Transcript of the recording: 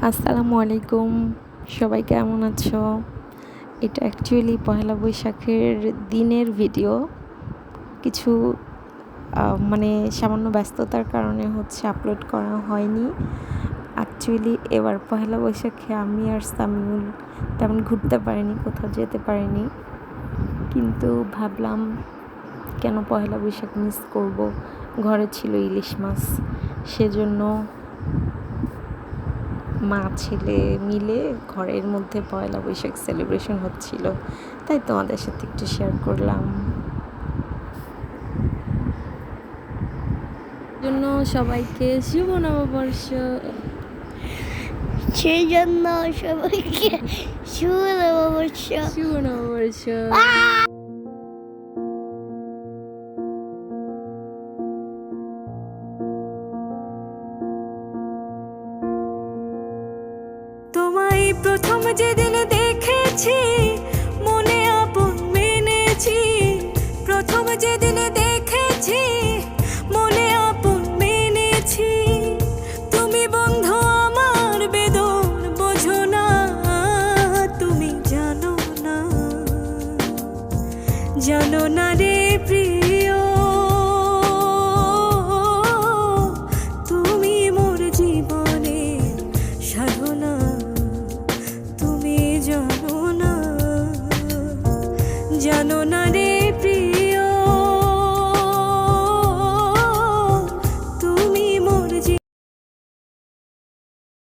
আসসালামু আলাইকুম, সবাই কেমন আছো? এটা অ্যাকচুয়ালি পহেলা বৈশাখের দিনের ভিডিও। কিছু মানে সামান্য ব্যস্ততার কারণে আপলোড করা হয়নি। অ্যাকচুয়ালি এবার পহেলা বৈশাখে আমি আর সামিউল তেমন ঘুরতে পারিনি, কোথাও যেতে পারিনি। কিন্তু ভাবলাম কেন পহেলা বৈশাখ মিস করব। ঘরে ছিল ইলিশ মাছ, সেজন্য মা ছেলে মিলে ঘরের মধ্যে পয়লা বৈশাখ সেলিব্রেশন হচ্ছিল, তাই তোমাদের সাথে একটু শেয়ার করলাম। জন্য সবাইকে শুভ নববর্ষ। সেই জন্য সবাইকে শুভ নববর্ষ। শুভ নববর্ষ। তোমায় প্রথম যেদিন দেখেছি মনে আপন মেনেছি, প্রথম যেদিন দেখেছি মনে আপন মেনেছি। তুমি বন্ধু আমার বেদন বোঝো না, তুমি জানো না রে প্রিয়।